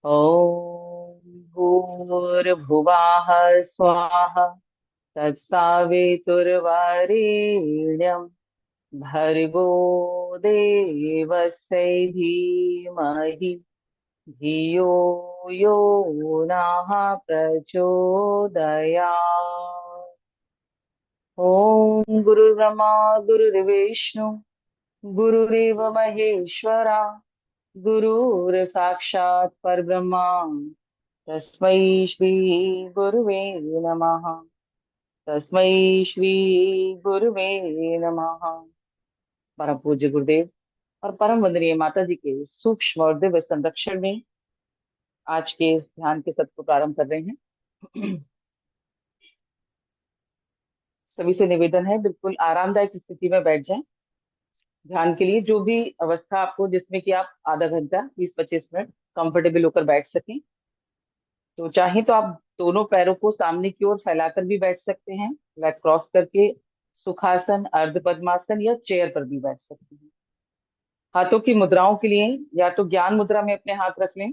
ॐ भूर्भुवः स्वः तत्सवितुर्वरेण्यं भर्गो देवस्य धीमहि धियो यो नः प्रचोदयात्। ॐ गुरुर्ब्रह्मा गुरुर्विष्णु गुरुरेव महेश्वरा गुरुर्साक्षात् परब्रह्मा तस्मै श्री गुरुवे नमः। तस्मै श्री गुरुवे नमः। परम पूज्य गुरुदेव और परम वंदनीय माता जी के सूक्ष्म और दिव्य संरक्षण में आज के इस ध्यान के सत्र को प्रारंभ कर रहे हैं। सभी से निवेदन है बिल्कुल आरामदायक स्थिति में बैठ जाएं। ध्यान के लिए जो भी अवस्था आपको जिसमें कि आप आधा घंटा 20-25 मिनट कंफर्टेबल होकर बैठ सकें। तो चाहे तो आप दोनों पैरों को सामने की ओर फैलाकर भी बैठ सकते हैं, लेग क्रॉस करके सुखासन, अर्ध पद्मासन या चेयर पर भी बैठ सकते हैं। हाथों की मुद्राओं के लिए या तो ज्ञान मुद्रा में अपने हाथ रख लें।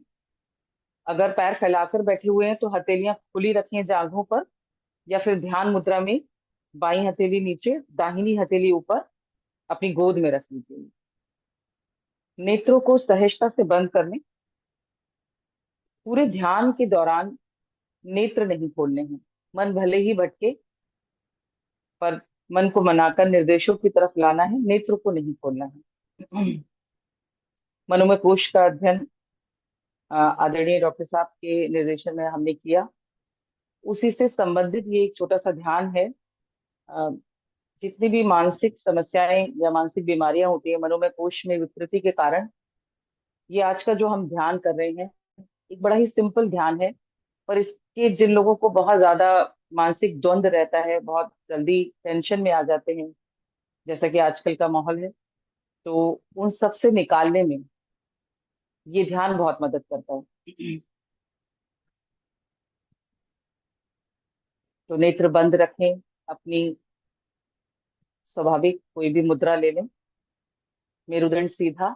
अगर पैर फैलाकर बैठे हुए हैं तो हथेलियां खुली रखें जांघों पर, या फिर ध्यान मुद्रा में बाई हथेली नीचे, दाहिनी हथेली ऊपर अपनी गोद में रख लीजिए। नेत्रों को सहजता से बंद कर लें। पूरे ध्यान के दौरान नेत्र नहीं खोलने हैं। मन भले ही भटके, पर मन को मनाकर निर्देशों की तरफ लाना है, नेत्र को नहीं खोलना है। मनोमय कोश का अध्ययन आदरणीय डॉक्टर साहब के निर्देशन में हमने किया। उसी से संबंधित ये एक छोटा सा ध्यान है। अ, जितनी भी मानसिक समस्याएं या मानसिक बीमारियां होती है मनोमय कोश में विकृति के कारण, ये आज का जो हम ध्यान कर रहे हैं एक बड़ा ही सिंपल ध्यान है। पर इसके जिन लोगों को बहुत ज्यादा मानसिक द्वंद रहता है, बहुत जल्दी टेंशन में आ जाते हैं, जैसा कि आजकल का माहौल है, तो उन सब से निकालने में ये ध्यान बहुत मदद करता है। तो नेत्र बंद रखें, अपनी स्वाभाविक कोई भी मुद्रा ले लें, मेरुदंड सीधा।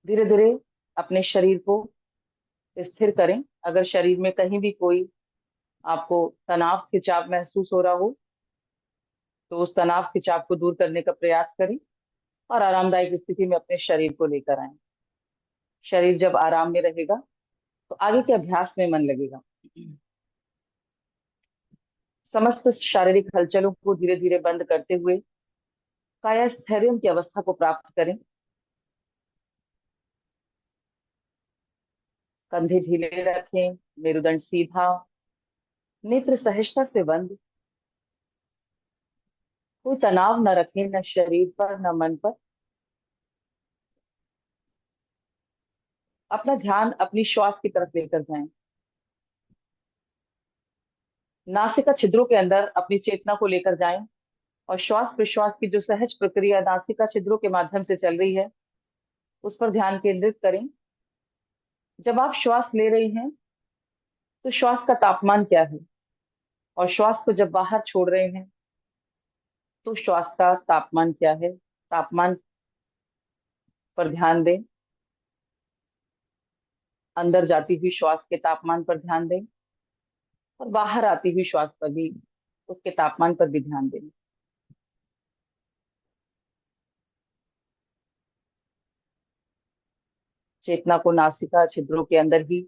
धीरे धीरे अपने शरीर को स्थिर करें। अगर शरीर में कहीं भी कोई आपको तनाव खिंचाव महसूस हो रहा हो तो उस तनाव खिंचाव को दूर करने का प्रयास करें और आरामदायक स्थिति में अपने शरीर को लेकर आए। शरीर जब आराम में रहेगा तो आगे के अभ्यास में मन लगेगा। समस्त शारीरिक हलचलों को धीरे धीरे बंद करते हुए कायस्थैर्य की अवस्था को प्राप्त करें। कंधे ढीले रखें, मेरुदंड सीधा, नेत्र सहजता से बंद। कोई तनाव न रखें, न शरीर पर न मन पर। अपना ध्यान अपनी श्वास की तरफ लेकर जाएं। नासिका छिद्रों के अंदर अपनी चेतना को लेकर जाएं और श्वास प्रश्वास की जो सहज प्रक्रिया नासिका छिद्रों के माध्यम से चल रही है उस पर ध्यान केंद्रित करें। जब आप श्वास ले रही हैं तो श्वास का तापमान क्या है, और श्वास को जब बाहर छोड़ रहे हैं तो श्वास का तापमान क्या है। तापमान पर ध्यान दें। अंदर जाती हुई श्वास के तापमान पर ध्यान दें और बाहर आती हुई श्वास पर भी, उसके तापमान पर भी ध्यान दें। चेतना को नासिका छिद्रों के अंदर ही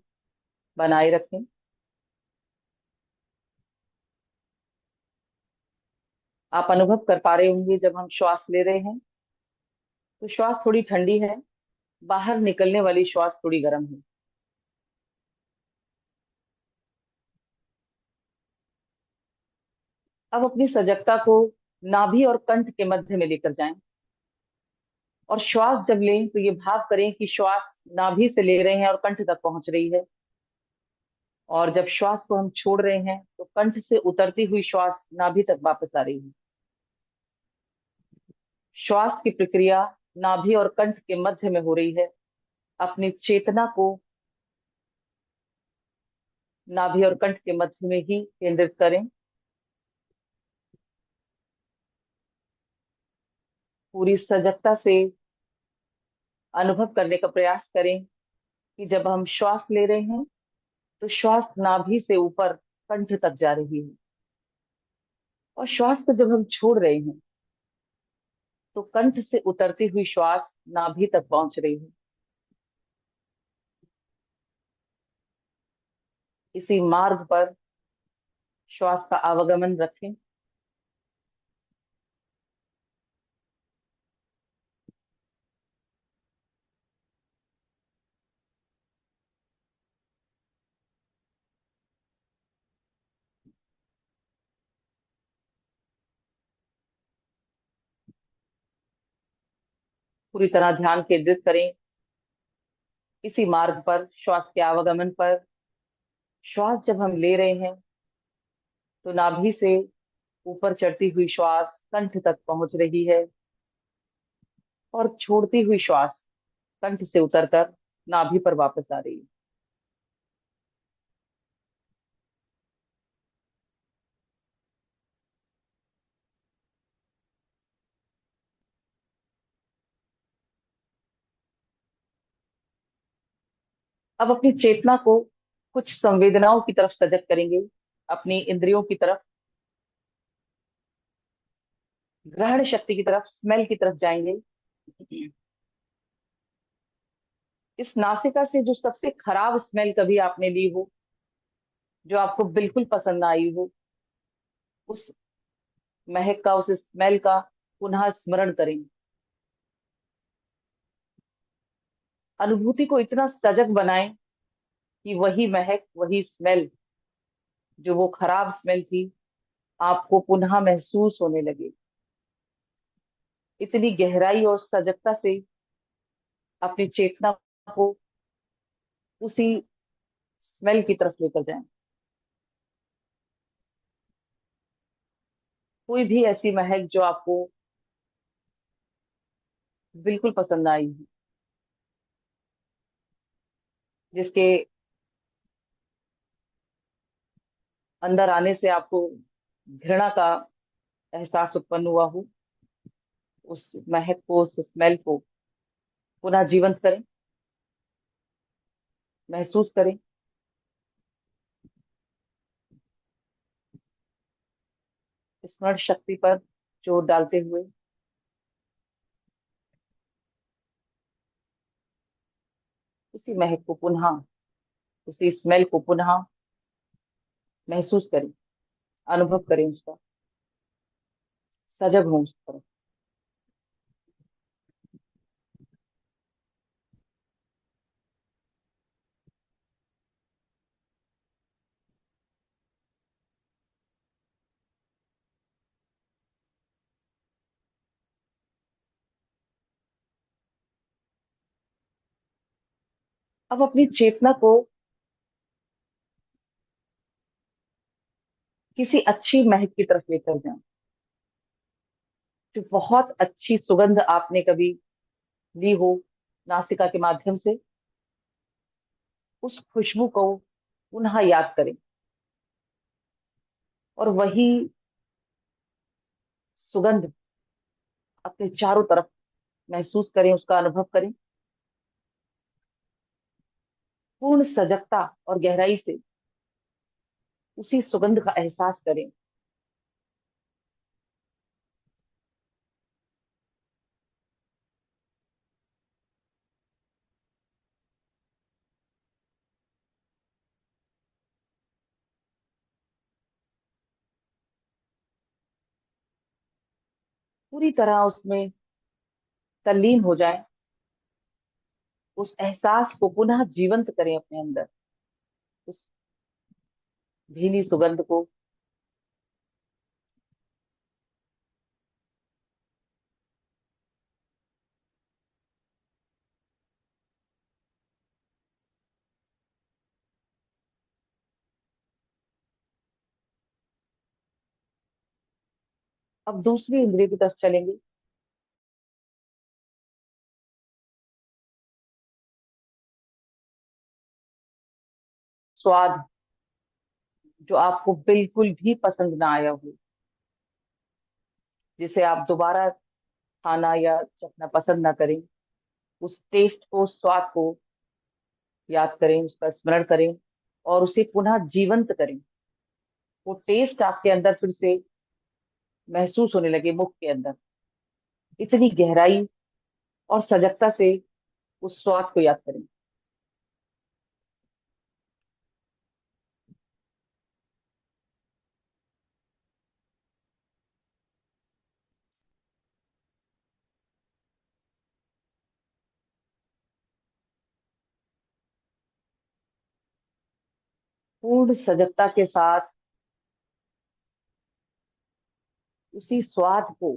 बनाए रखें। आप अनुभव कर पा रहे होंगे जब हम श्वास ले रहे हैं तो श्वास थोड़ी ठंडी है, बाहर निकलने वाली श्वास थोड़ी गर्म है। अब अपनी सजगता को नाभि और कंठ के मध्य में लेकर जाएं और श्वास जब लें तो ये भाव करें कि श्वास नाभि से ले रहे हैं और कंठ तक पहुंच रही है, और जब श्वास को हम छोड़ रहे हैं तो कंठ से उतरती हुई श्वास नाभि तक वापस आ रही है। श्वास की प्रक्रिया नाभि और कंठ के मध्य में हो रही है। अपनी चेतना को नाभि और कंठ के मध्य में ही केंद्रित करें। पूरी सजगता से अनुभव करने का प्रयास करें कि जब हम श्वास ले रहे हैं तो श्वास नाभि से ऊपर कंठ तक जा रही है, और श्वास को जब हम छोड़ रहे हैं तो कंठ से उतरती हुई श्वास नाभि तक पहुंच रही है। इसी मार्ग पर श्वास का आवागमन रखें। पूरी तरह ध्यान केंद्रित करें इसी मार्ग पर, श्वास के आवागमन पर। श्वास जब हम ले रहे हैं तो नाभि से ऊपर चढ़ती हुई श्वास कंठ तक पहुंच रही है, और छोड़ती हुई श्वास कंठ से उतरकर नाभि पर वापस आ रही है। अब अपनी चेतना को कुछ संवेदनाओं की तरफ सजग करेंगे, अपनी इंद्रियों की तरफ, ग्रहण शक्ति की तरफ, स्मेल की तरफ जाएंगे। इस नासिका से जो सबसे खराब स्मेल कभी आपने ली हो, जो आपको बिल्कुल पसंद ना आई हो, उस महक का, उस स्मेल का पुनः स्मरण करें। अनुभूति को इतना सजग बनाएं कि वही महक, वही स्मेल, जो वो खराब स्मेल थी, आपको पुनः महसूस होने लगे। इतनी गहराई और सजगता से अपनी चेतना को उसी स्मेल की तरफ लेकर जाएं। कोई भी ऐसी महक जो आपको बिल्कुल पसंद ना आई हो, जिसके अंदर आने से आपको घृणा का एहसास उत्पन्न हुआ हो, उस महक को, उस स्मेल को पुनः जीवंत करें, महसूस करें। स्मरण शक्ति पर जोर डालते हुए उसी महक को पुनः, उसी स्मेल को पुनः महसूस करें, अनुभव करें उसका, सजग हों उस तरफ। अब अपनी चेतना को किसी अच्छी महक की तरफ लेकर जाएं। जो बहुत अच्छी सुगंध आपने कभी ली हो नासिका के माध्यम से, उस खुशबू को पुनः याद करें, और वही सुगंध अपने चारों तरफ महसूस करें, उसका अनुभव करें। पूर्ण सजगता और गहराई से उसी सुगंध का एहसास करें। पूरी तरह उसमें तल्लीन हो जाए, उस एहसास को पुनः जीवंत करें अपने अंदर, उस भीनी सुगंध को। अब दूसरी इंद्रिय की तरफ चलेंगे। स्वाद जो आपको बिल्कुल भी पसंद ना आया हो, जिसे आप दोबारा खाना या चखना पसंद ना करें, उस टेस्ट को, उस स्वाद को याद करें, उसका स्मरण करें और उसे पुनः जीवंत करें। वो टेस्ट आपके अंदर फिर से महसूस होने लगे, मुख के अंदर। इतनी गहराई और सजगता से उस स्वाद को याद करें। पूर्ण सजगता के साथ उसी स्वाद को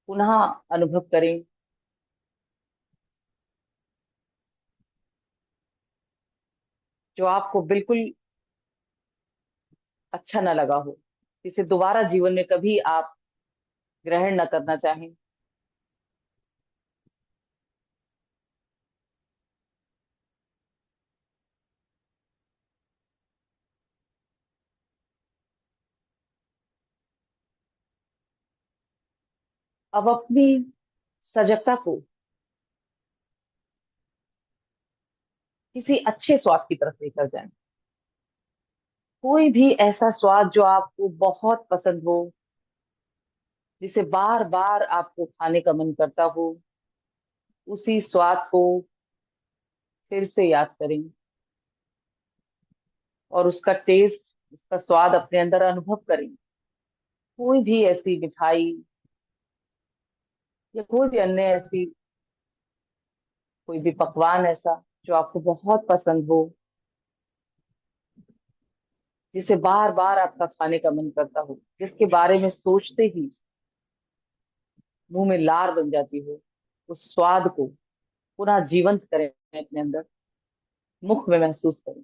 पुनः अनुभव करें, जो आपको बिल्कुल अच्छा न लगा हो, जिसे दोबारा जीवन में कभी आप ग्रहण न करना चाहें। अब अपनी सजगता को किसी अच्छे स्वाद की तरफ लेकर जाएं। कोई भी ऐसा स्वाद जो आपको बहुत पसंद हो, जिसे बार बार आपको खाने का मन करता हो, उसी स्वाद को फिर से याद करें और उसका टेस्ट, उसका स्वाद अपने अंदर अनुभव करें। कोई भी ऐसी मिठाई या कोई भी अन्य ऐसी, कोई भी पकवान ऐसा जो आपको बहुत पसंद हो, जिसे बार बार आपका खाने का मन करता हो, जिसके बारे में सोचते ही मुंह में लार बन जाती हो, उस स्वाद को पुनः जीवंत करें, अपने अंदर मुख में महसूस करें।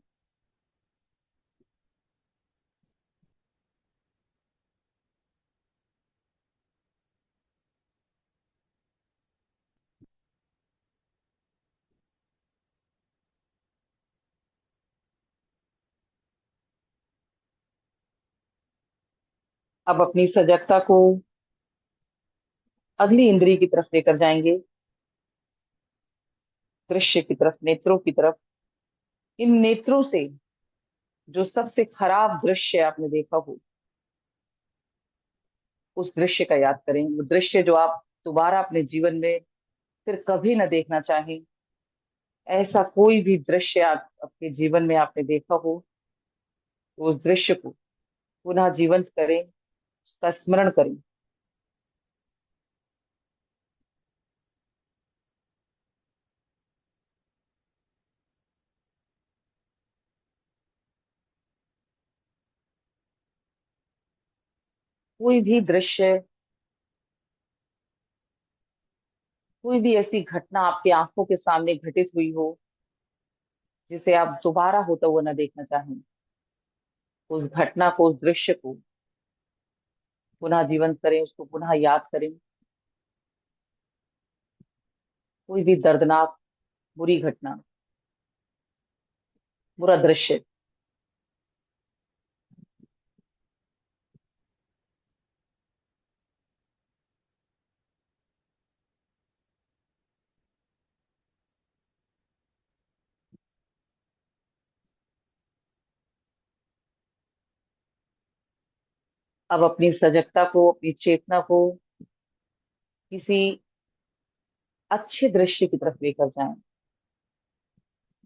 अब अपनी सजगता को अगली इंद्री की तरफ लेकर जाएंगे, दृश्य की तरफ, नेत्रों की तरफ। इन नेत्रों से जो सबसे खराब दृश्य आपने देखा हो, उस दृश्य का याद करें। वो दृश्य जो आप दोबारा अपने जीवन में फिर कभी न देखना चाहें। ऐसा कोई भी दृश्य आप अपने जीवन में आपने देखा हो, तो उस दृश्य को पुनः जीवंत करें, उसका स्मरण करें। कोई भी दृश्य, कोई भी ऐसी घटना आपकी आंखों के सामने घटित हुई हो, जिसे आप दोबारा होता हुआ न देखना चाहें, उस घटना को, उस दृश्य को पुनः जीवंत करें, उसको पुनः याद करें। कोई भी दर्दनाक, बुरी घटना, बुरा दृश्य। अब अपनी सजगता को, अपनी चेतना को किसी अच्छे दृश्य की तरफ लेकर जाएं।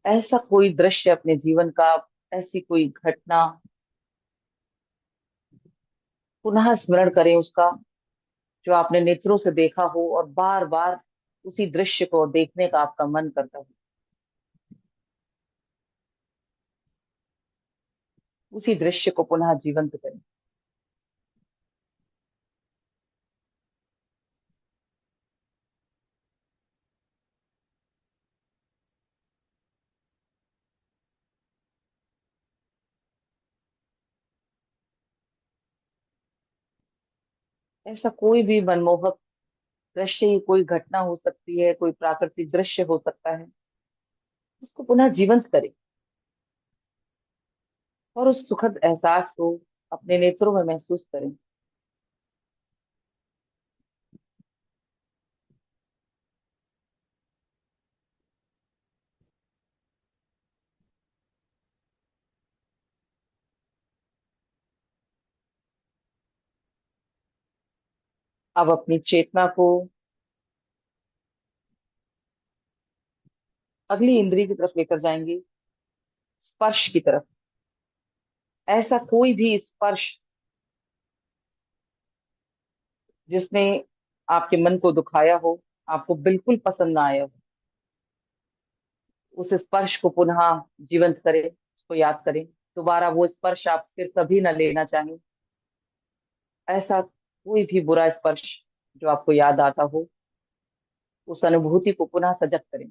ऐसा कोई दृश्य अपने जीवन का, ऐसी कोई घटना पुनः स्मरण करें उसका, जो आपने नेत्रों से देखा हो और बार बार उसी दृश्य को देखने का आपका मन करता हो। उसी दृश्य को पुनः जीवंत करें। ऐसा कोई भी मनमोहक दृश्य, कोई घटना हो सकती है, कोई प्राकृतिक दृश्य हो सकता है, उसको पुनः जीवंत करें और उस सुखद एहसास को अपने नेत्रों में महसूस करें। अब अपनी चेतना को अगली इंद्रिय की तरफ लेकर जाएंगे, स्पर्श की तरफ। ऐसा कोई भी स्पर्श जिसने आपके मन को दुखाया हो, आपको बिल्कुल पसंद ना आया हो, उस स्पर्श को पुनः जीवंत करें, उसको याद करें। दोबारा वो स्पर्श आप फिर कभी ना लेना चाहें। ऐसा कोई भी बुरा स्पर्श जो आपको याद आता हो, उस अनुभूति को पुनः सजग करें।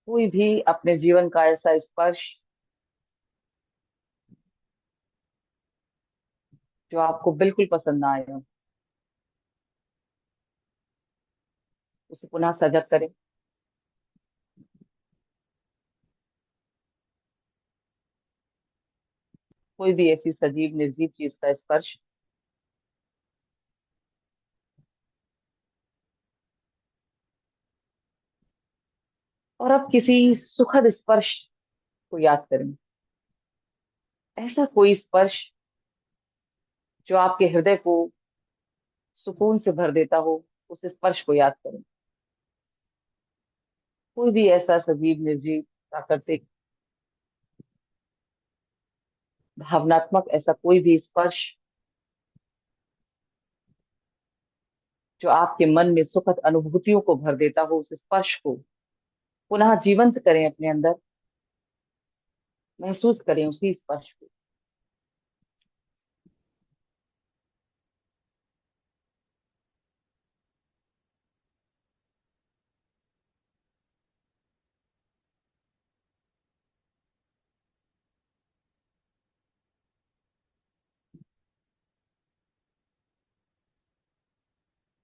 कोई भी अपने जीवन का ऐसा स्पर्श जो आपको बिल्कुल पसंद ना आया हो, उसे पुनः सजग करें। कोई भी ऐसी सजीव निर्जीव चीज का स्पर्श। और अब किसी सुखद स्पर्श को याद करें। ऐसा कोई स्पर्श जो आपके हृदय को सुकून से भर देता हो, उस स्पर्श को याद करें। कोई भी ऐसा सजीव निर्जीव प्राकृतिक भावनात्मक ऐसा कोई भी स्पर्श जो आपके मन में सुखद अनुभूतियों को भर देता हो, उस स्पर्श को पुनः जीवंत करें अपने अंदर। महसूस करें उसी स्पर्श को।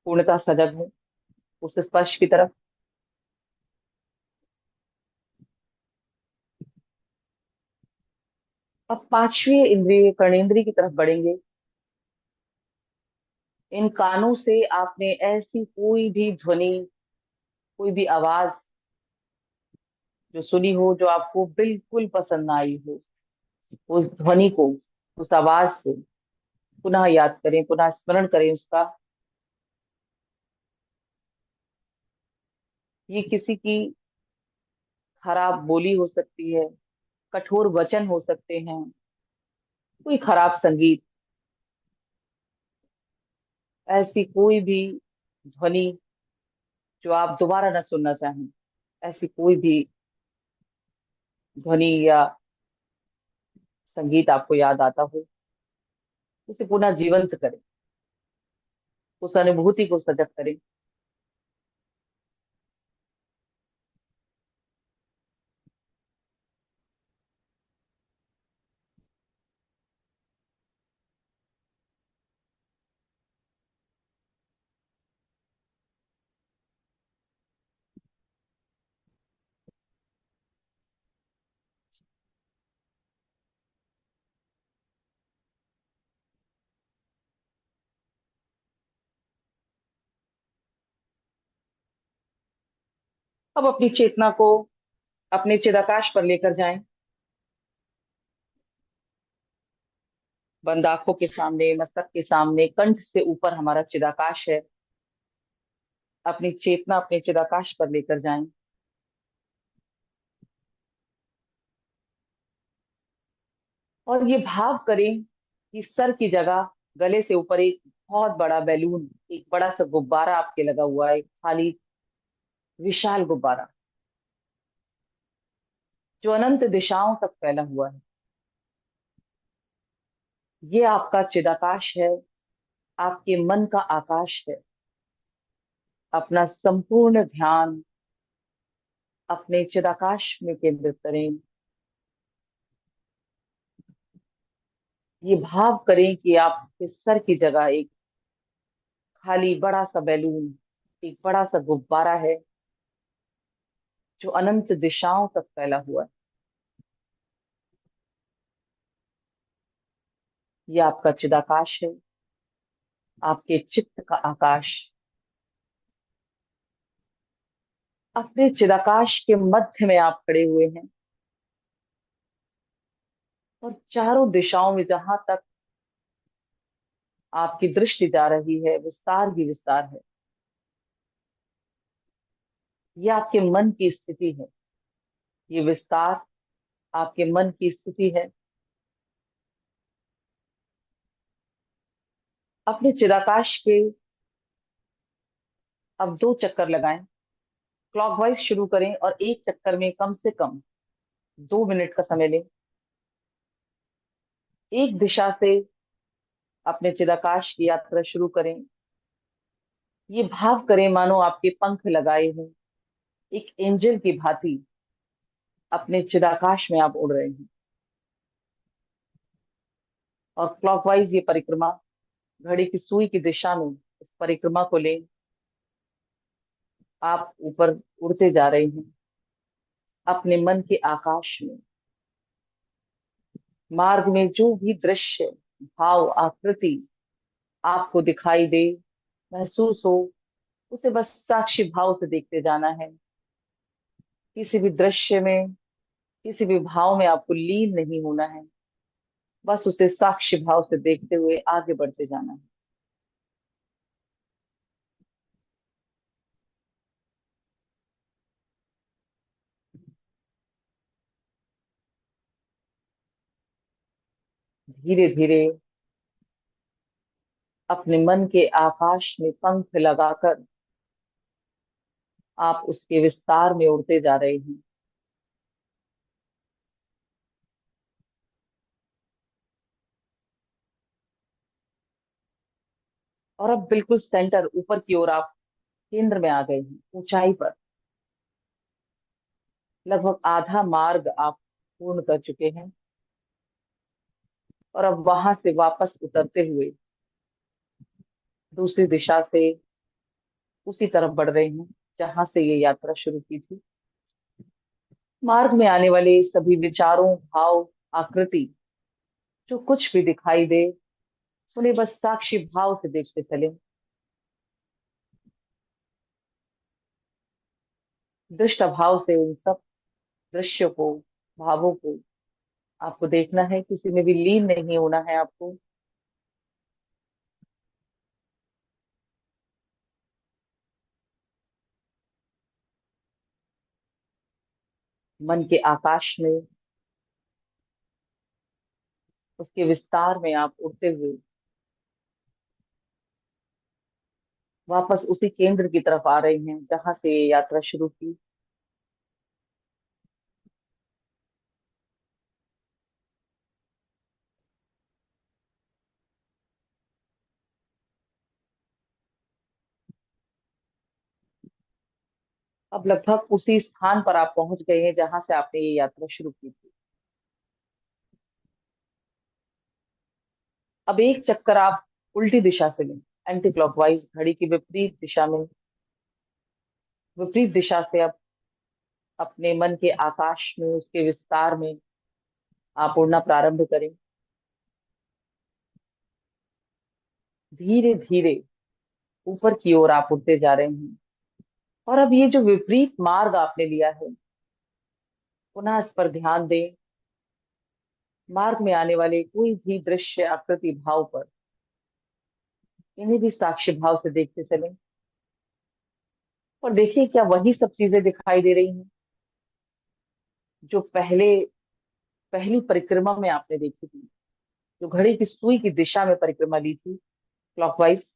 पूर्णतः सजग हो उस स्पर्श की तरफ। अब पांचवी इंद्रिय कर्णेंद्रिय की तरफ बढ़ेंगे। इन कानों से आपने ऐसी कोई भी ध्वनि, कोई भी आवाज जो सुनी हो, जो आपको बिल्कुल पसंद ना आई हो, उस ध्वनि को, उस आवाज को पुनः याद करें, पुनः स्मरण करें उसका। ये किसी की खराब बोली हो सकती है, कठोर वचन हो सकते हैं, कोई खराब संगीत, ऐसी कोई भी ध्वनि जो आप दोबारा न सुनना चाहें। ऐसी कोई भी ध्वनि या संगीत आपको याद आता हो, उसे पुनः जीवंत करें, उस अनुभूति को सजग करें। अब अपनी चेतना को अपने चिदाकाश पर लेकर जाएं। बंद आंखों के सामने, मस्तक के सामने, कंठ से ऊपर हमारा चिदाकाश है। अपनी चेतना अपने चिदाकाश पर लेकर जाएं। और ये भाव करें कि सर की जगह गले से ऊपर एक बहुत बड़ा बैलून, एक बड़ा सा गुब्बारा आपके लगा हुआ है, एक खाली विशाल गुब्बारा जो अनंत दिशाओं तक फैला हुआ है। ये आपका चिदाकाश है, आपके मन का आकाश है। अपना संपूर्ण ध्यान अपने चिदाकाश में केंद्रित करें। ये भाव करें कि आपके सर की जगह एक खाली बड़ा सा बैलून, एक बड़ा सा गुब्बारा है जो अनंत दिशाओं तक फैला हुआ है। ये आपका चिदाकाश है, आपके चित्त का आकाश। अपने चिदाकाश के मध्य में आप खड़े हुए हैं और चारों दिशाओं में जहां तक आपकी दृष्टि जा रही है विस्तार ही विस्तार है। ये आपके मन की स्थिति है। ये विस्तार आपके मन की स्थिति है। अपने चिदाकाश के अब 2 चक्कर लगाएं। क्लॉकवाइज शुरू करें और एक चक्कर में कम से कम 2 मिनट का समय लें। एक दिशा से अपने चिदाकाश की यात्रा शुरू करें। ये भाव करें मानो आपके पंख लगाए हों। एक एंजल की भांति अपने चिदाकाश में आप उड़ रहे हैं। और क्लॉकवाइज ये परिक्रमा घड़ी की सुई की दिशा में इस परिक्रमा को लें। आप ऊपर उड़ते जा रहे हैं अपने मन के आकाश में। मार्ग में जो भी दृश्य भाव आकृति आपको दिखाई दे महसूस हो उसे बस साक्षी भाव से देखते जाना है। किसी भी दृश्य में किसी भी भाव में आपको लीन नहीं होना है। बस उसे साक्षी भाव से देखते हुए आगे बढ़ते जाना है। धीरे धीरे अपने मन के आकाश में पंख लगाकर आप उसके विस्तार में उड़ते जा रहे हैं। और अब बिल्कुल सेंटर ऊपर की ओर आप केंद्र में आ गए हैं ऊंचाई पर। लगभग आधा मार्ग आप पूर्ण कर चुके हैं और अब वहां से वापस उतरते हुए दूसरी दिशा से उसी तरफ बढ़ रहे हैं जहां से ये यात्रा शुरू की थी। मार्ग में आने वाले सभी विचारों भाव आकृति जो कुछ भी दिखाई दे उन्हें बस साक्षी भाव से देखते चले। दृष्ट भाव से उन सब दृश्यों को भावों को आपको देखना है। किसी में भी लीन नहीं होना है आपको। मन के आकाश में उसके विस्तार में आप उड़ते हुए वापस उसी केंद्र की तरफ आ रहे हैं जहां से ये यात्रा शुरू की। अब लगभग उसी स्थान पर आप पहुंच गए हैं जहां से आपने ये यात्रा शुरू की थी। अब एक चक्कर आप उल्टी दिशा से लें। एंटी क्लॉकवाइज घड़ी की विपरीत दिशा में विपरीत दिशा से अब अपने मन के आकाश में उसके विस्तार में आप उड़ना प्रारंभ करें। धीरे धीरे ऊपर की ओर आप उड़ते जा रहे हैं। और अब ये जो विपरीत मार्ग आपने लिया है पुनः इस पर ध्यान दें। मार्ग में आने वाले कोई भी दृश्य आकृति भाव पर इन्हें भी साक्षी भाव से देखते चलें। और देखिए क्या वही सब चीजें दिखाई दे रही हैं जो पहली परिक्रमा में आपने देखी थी। जो घड़ी की सुई की दिशा में परिक्रमा ली थी क्लॉकवाइज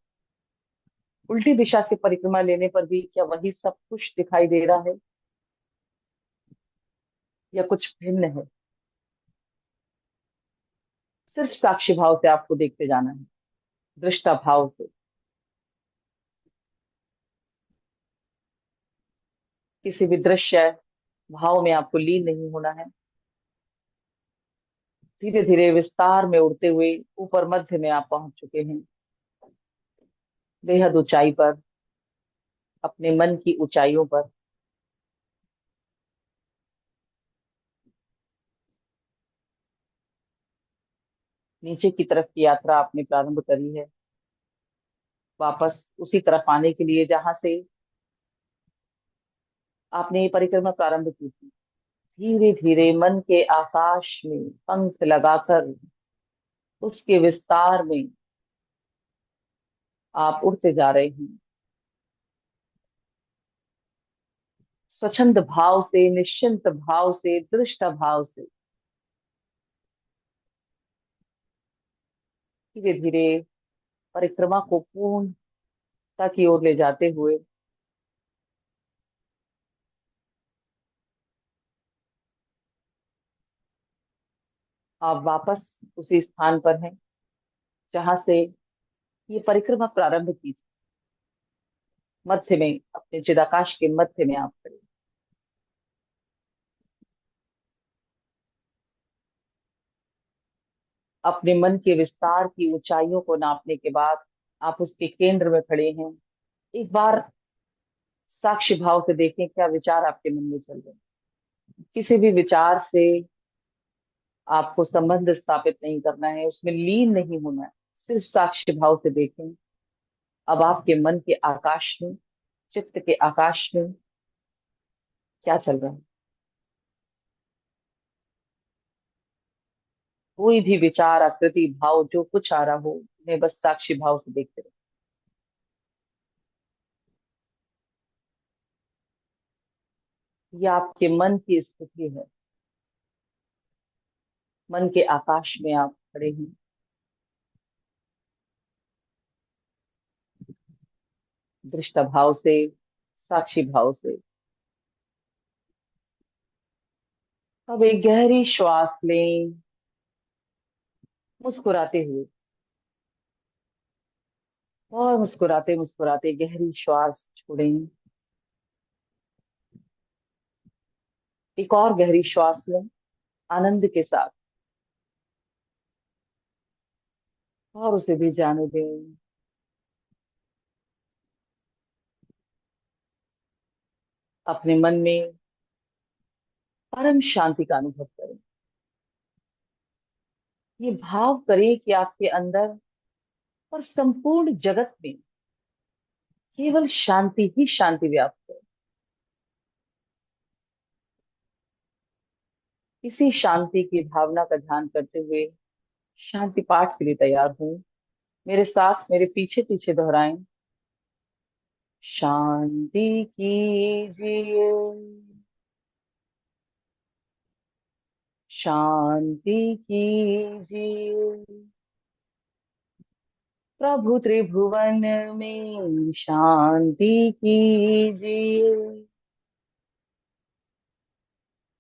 उल्टी दिशा से परिक्रमा लेने पर भी क्या वही सब कुछ दिखाई दे रहा है या कुछ भिन्न है। सिर्फ साक्षी भाव से आपको देखते जाना है। दृष्टा भाव से। किसी भी दृश्य भाव में आपको लीन नहीं होना है। धीरे धीरे विस्तार में उड़ते हुए ऊपर मध्य में आप पहुंच चुके हैं। बेहद ऊंचाई पर अपने मन की ऊंचाइयों पर। नीचे की तरफ की यात्रा आपने प्रारंभ करी है वापस उसी तरफ आने के लिए जहां से आपने ये परिक्रमा प्रारंभ की थी। धीरे धीरे मन के आकाश में पंख लगाकर उसके विस्तार में आप उड़ते जा रहे हैं। स्वच्छंद भाव से, निश्चिंत भाव से, दृष्ट भाव से धीरे धीरे परिक्रमा को पूर्णता की ओर ले जाते हुए आप वापस उसी स्थान पर हैं जहां से ये परिक्रमा प्रारंभ की थी। मध्य में, अपने चिदाकाश के मध्य में आप खड़े। अपने मन के विस्तार की ऊंचाइयों को नापने के बाद आप उसके केंद्र में खड़े हैं। एक बार साक्षी भाव से देखें क्या विचार आपके मन में चल रहे हैं। किसी भी विचार से आपको संबंध स्थापित नहीं करना है, उसमें लीन नहीं होना है, सिर्फ साक्षी भाव से देखें। अब आपके मन के आकाश में, चित्त के आकाश में क्या चल रहा है। कोई भी विचार, आकृति, भाव जो कुछ आ रहा हो, उन्हें बस साक्षी भाव से देखते रहो। ये आपके मन की स्थिति है। मन के आकाश में आप खड़े हैं, दृष्ट भाव से, साक्षी भाव से। अब एक गहरी श्वास लें, मुस्कुराते हुए। और मुस्कुराते मुस्कुराते गहरी श्वास छोड़ें। एक और गहरी श्वास लें आनंद के साथ, और उसे भी जाने दें। अपने मन में परम शांति का अनुभव करें। ये भाव करें कि आपके अंदर और संपूर्ण जगत में केवल शांति ही शांति व्याप्त है। इसी शांति की भावना का ध्यान करते हुए शांति पाठ के लिए तैयार हूं। मेरे साथ, मेरे पीछे पीछे दोहराएं। शांति कीजिए, शांति कीजिए, प्रभु त्रिभुवन में शांति कीजिए।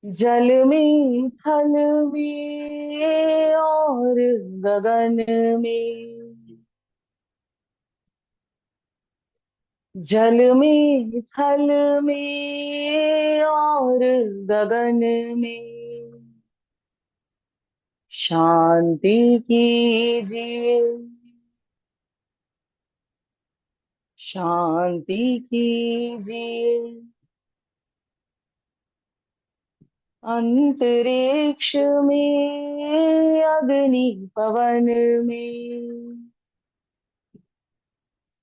जल में, थल में और गगन में। जल में, थल में और गगन में शांति कीजिए, शांति कीजिए। अंतरिक्ष में, अग्नि पवन में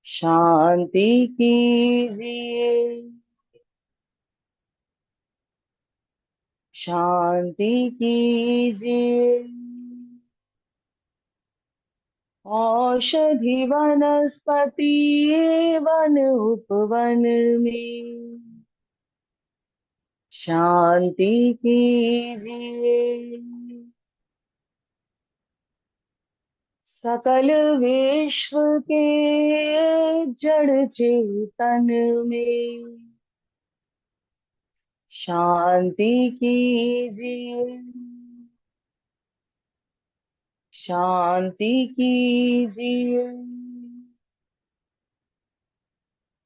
शांति कीजिए, शांति कीजिए। औषधि वनस्पति वन उपवन में शांति कीजिए। सकल विश्व के जड़ चेतन में शांति कीजिए, शांति कीजिए।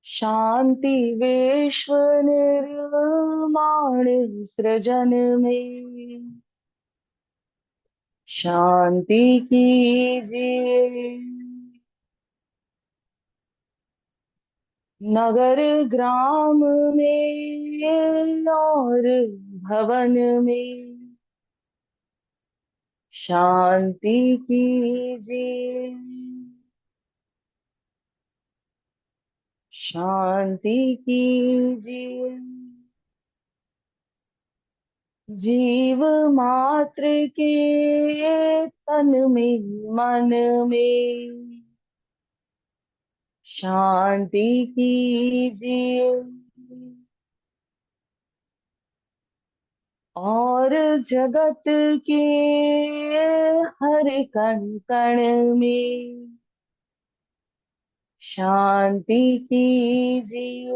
शांति विश्व निर्माण सृजन में शांति कीजिए। नगर ग्राम में और भवन में शांति कीजिए, शांति कीजिए। जीव मात्र के तन में मन में शांति कीजिए, और जगत के हर कण कण में शांति कीजिए,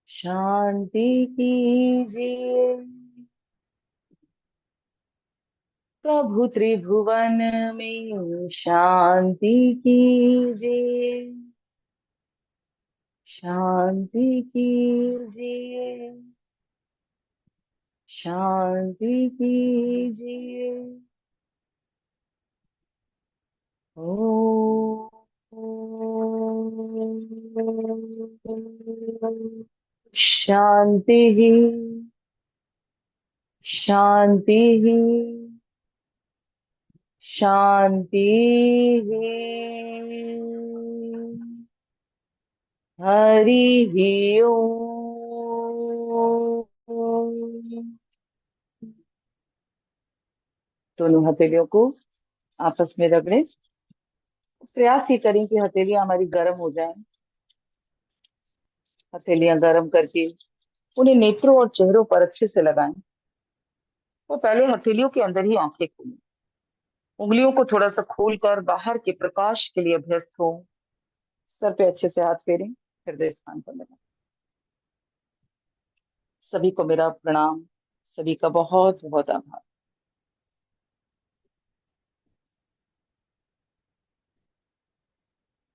शांति कीजिए। प्रभु त्रिभुवन में शांति कीजिए, शांति कीजिए, शांति कीजिए। ओ शांति ही, शांति ही, शांति ही। हरि ही ओम। दोनों हथेलियों को आपस में रगड़े। प्रयास ये करें कि हथेलियां हमारी गर्म हो जाएं। हथेलियां गर्म करके उन्हें नेत्रों और चेहरों पर अच्छे से लगाएं। तो पहले हथेलियों के अंदर ही आंखें खोलें। उंगलियों को थोड़ा सा खोल कर बाहर के प्रकाश के लिए अभ्यस्त हो। सर पे अच्छे से हाथ फेरें, हृदय स्थान पर लगाएं। सभी को मेरा प्रणाम। सभी का बहुत बहुत आभार।